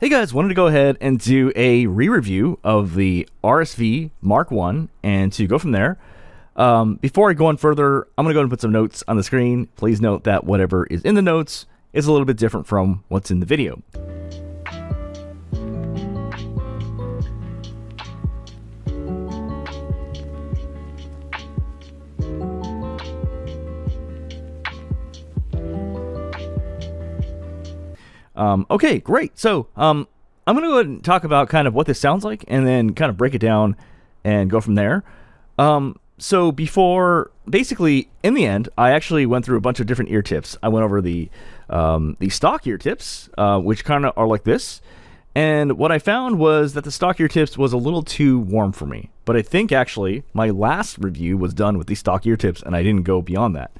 Hey guys, wanted to go ahead and do a re-review of the RSV Mark 1 and to go from there. Before I go on further, I'm going to go ahead and put some notes on the screen. Please note that whatever is in the notes is a little bit different from what's in the video. Okay, great. So, I'm going to go ahead and talk about kind of what this sounds like and then kind of break it down and go from there. So before, basically, in the end, I actually went through a bunch of different ear tips. I went over the stock ear tips, which kind of are like this. And what I found was that the stock ear tips was a little too warm for me. But I think actually my last review was done with the stock ear tips and I didn't go beyond that.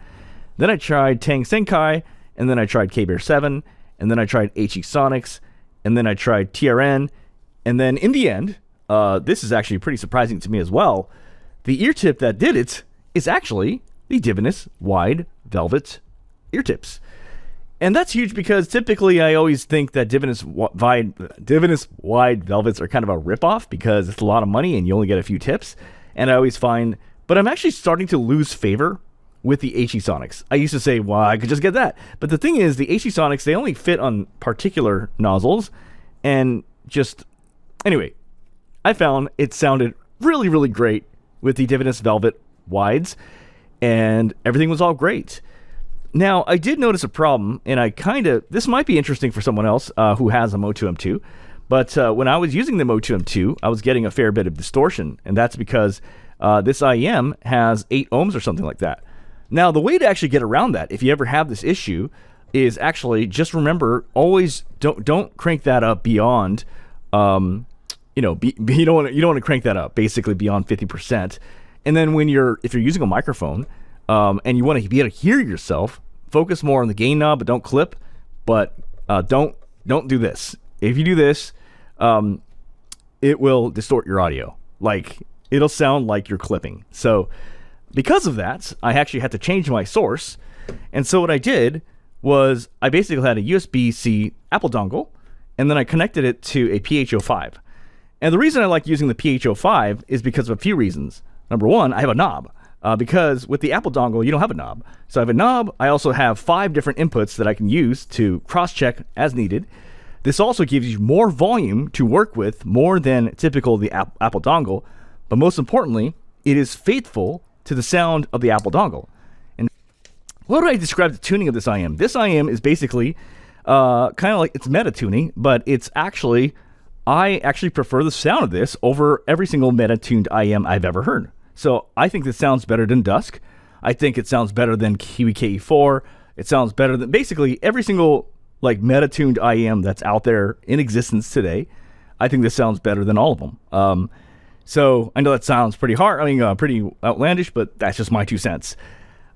Then I tried Tang Senkai, and then I tried K-Bear 7, and then I tried HE Sonics, and then I tried TRN, and then in the end, this is actually pretty surprising to me as well, the ear tip that did it is actually the Divinus Wide Velvet ear tips. And that's huge because typically I always think that Divinus Wide Velvets are kind of a ripoff because it's a lot of money and you only get a few tips. And I always find, but I'm actually starting to lose favor with the HE Sonics. I used to say, well, I could just get that. But the thing is, the HE Sonics, they only fit on particular nozzles. And just, anyway, I found it sounded really, really great with the Divinus Velvet Wides. And everything was all great. Now, I did notice a problem, and this might be interesting for someone else who has a Motu M2. But when I was using the Motu M2, I was getting a fair bit of distortion. And that's because this IEM has 8 ohms or something like that. Now, the way to actually get around that, if you ever have this issue, is actually just remember, always don't crank that up beyond, you don't want to crank that up basically beyond 50%. And then if you're using a microphone and you want to be able to hear yourself, focus more on the gain knob, but don't clip. But don't do this. If you do this, it will distort your audio. Like it'll sound like you're clipping. So because of that, I actually had to change my source. And so what I did was I basically had a USB-C Apple dongle, and then I connected it to a PH05. And the reason I like using the PH05 is because of a few reasons. Number one, I have a knob. Because with the Apple dongle, you don't have a knob. So I have a knob. I also have 5 different inputs that I can use to cross-check as needed. This also gives you more volume to work with, more than typical the Apple dongle. But most importantly, it is faithful to the sound of the Apple dongle. And what would I describe the tuning of this IM? This IM is basically kind of like, it's meta tuning, but I actually prefer the sound of this over every single meta tuned IM I've ever heard. So I think this sounds better than Dusk. I think it sounds better than Kiwi KE4. It sounds better than basically every single like meta tuned IM that's out there in existence today. I think this sounds better than all of them. So I know that sounds pretty pretty outlandish, but that's just my 2 cents.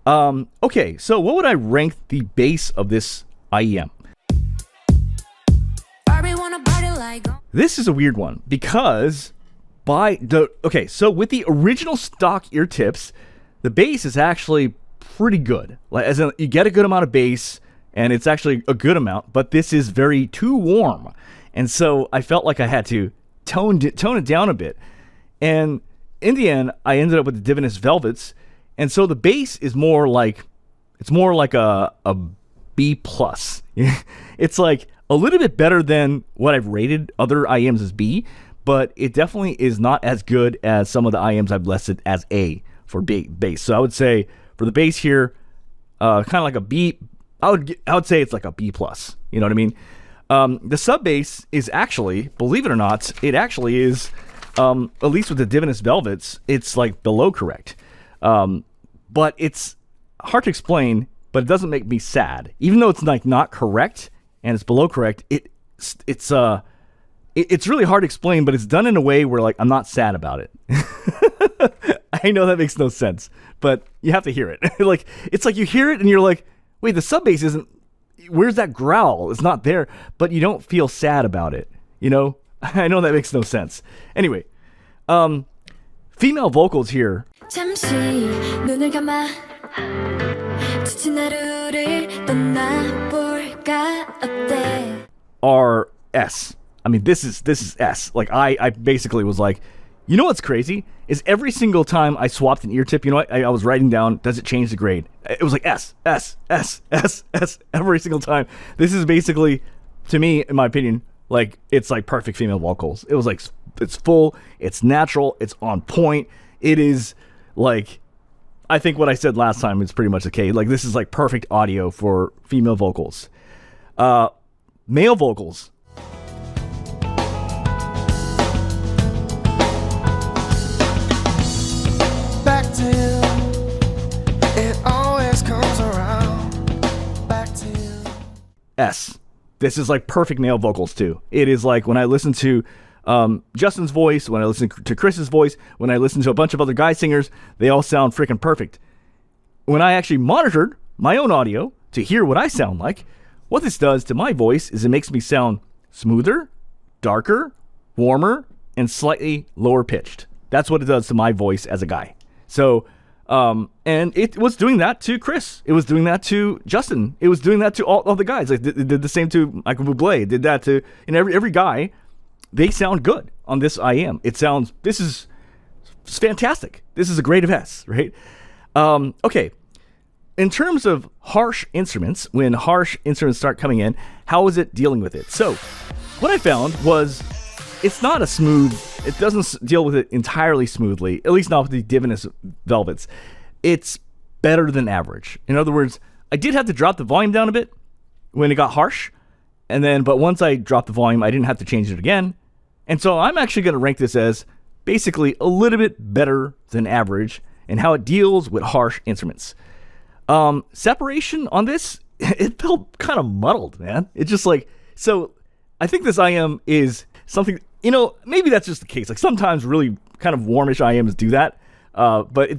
Okay, so what would I rank the bass of this IEM? This is a weird one because so with the original stock ear tips, the bass is actually pretty good. Like as in, you get a good amount of bass, and it's actually a good amount, but this is too warm. And so I felt like I had to tone it down a bit. And in the end, I ended up with the Divinus Velvets. And so the bass is more like a B+. It's like a little bit better than what I've rated other IMs as B, but it definitely is not as good as some of the IMs I've listed as A for bass. So I would say for the bass here, kind of like a B. I would say it's like a B+. You know what I mean? The sub bass is actually, believe it or not, it actually is. At least with the Divinus Velvets, it's like below correct. But it's hard to explain, but it doesn't make me sad. Even though it's like not correct and it's below correct, it's really hard to explain, but it's done in a way where like I'm not sad about it. I know that makes no sense, but you have to hear it. Like it's like you hear it and you're like, wait, the sub bass isn't. Where's that growl? It's not there, but you don't feel sad about it. You know? I know that makes no sense. Anyway, female vocals here are S. I mean, this is S. Like, I basically was like, you know what's crazy? Is every single time I swapped an ear tip, you know what? I was writing down, does it change the grade? It was like S, S, S, S, S, every single time. This is basically, to me, in my opinion, like, it's like perfect female vocals. It was like, it's full, it's natural, it's on point. It is like, I think what I said last time is pretty much okay. Like, this is like perfect audio for female vocals. Male vocals. Back to you, it always comes around. Back to you. S. This is like perfect male vocals too. It is like when I listen to Justin's voice, when I listen to Chris's voice, when I listen to a bunch of other guy singers, they all sound freaking perfect. When I actually monitored my own audio to hear what I sound like, what this does to my voice is it makes me sound smoother, darker, warmer, and slightly lower pitched. That's what it does to my voice as a guy. So, and it was doing that to Chris. It was doing that to Justin. It was doing that to all the guys. Like, it did the same to Michael Bublé. It did that to, and every guy. They sound good on this IM. This is fantastic. This is a grade of S, right? Okay. In terms of harsh instruments, when harsh instruments start coming in, how is it dealing with it? So, what I found was it's not a smooth, it doesn't deal with it entirely smoothly, at least not with the Divinus Velvets. It's better than average. In other words, I did have to drop the volume down a bit when it got harsh, but once I dropped the volume, I didn't have to change it again. And so I'm actually going to rank this as basically a little bit better than average in how it deals with harsh instruments. Separation on this, it felt kind of muddled, man. It's just like, so I think this IM is something, maybe that's just the case. Like, sometimes really kind of warmish IMs do that, but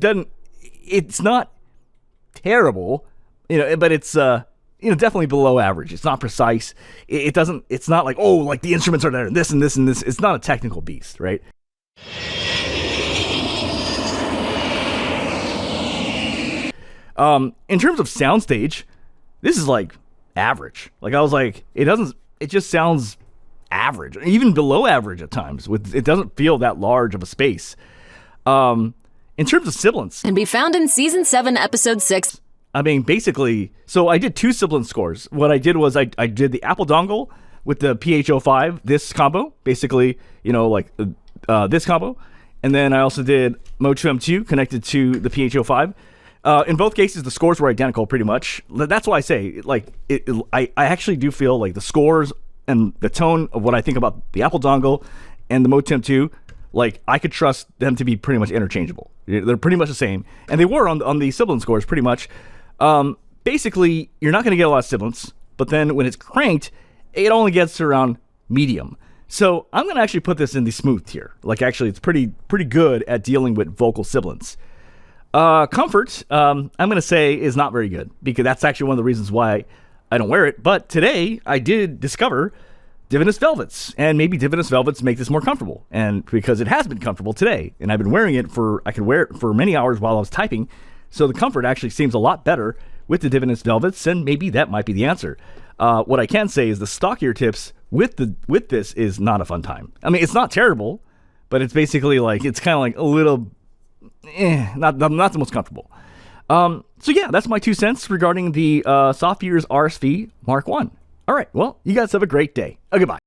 it's not terrible, but it's, definitely below average. It's not precise. It's not like, oh, like the instruments are there, and this and this and this. It's not a technical beast, right? In terms of Soundstage, this is like average. Like, I was like, it just sounds average, even below average at times. It doesn't feel that large of a space. In terms of sibilance, and be found in season 7, episode 6. I mean, basically, so I did 2 sibilance scores. What I did was I did the Apple dongle with the PH05, this combo, basically, this combo. And then I also did Mode 2M2 connected to the PH05. In both cases, the scores were identical pretty much. That's why I say, like, I actually do feel like the scores and the tone of what I think about the Apple dongle and the Mode 2M2, like, I could trust them to be pretty much interchangeable. They're pretty much the same. And they were on the sibilance scores pretty much. Basically, you're not going to get a lot of sibilance, but then when it's cranked, it only gets to around medium. So I'm going to actually put this in the smooth tier. Like, actually, it's pretty good at dealing with vocal sibilance. Comfort, I'm going to say, is not very good, because that's actually one of the reasons why I don't wear it. But today, I did discover Divinus Velvets, and maybe Divinus Velvets make this more comfortable, and because it has been comfortable today, and I've been wearing it I could wear it for many hours while I was typing, so the comfort actually seems a lot better with the Divinus Velvets, and maybe that might be the answer. What I can say is the stock ear tips with this is not a fun time. I mean, it's not terrible, but it's basically like, it's kind of like a little, not the most comfortable. So yeah, that's my 2 cents regarding the Softears RSV Mark 1. All right, well, you guys have a great day. Goodbye.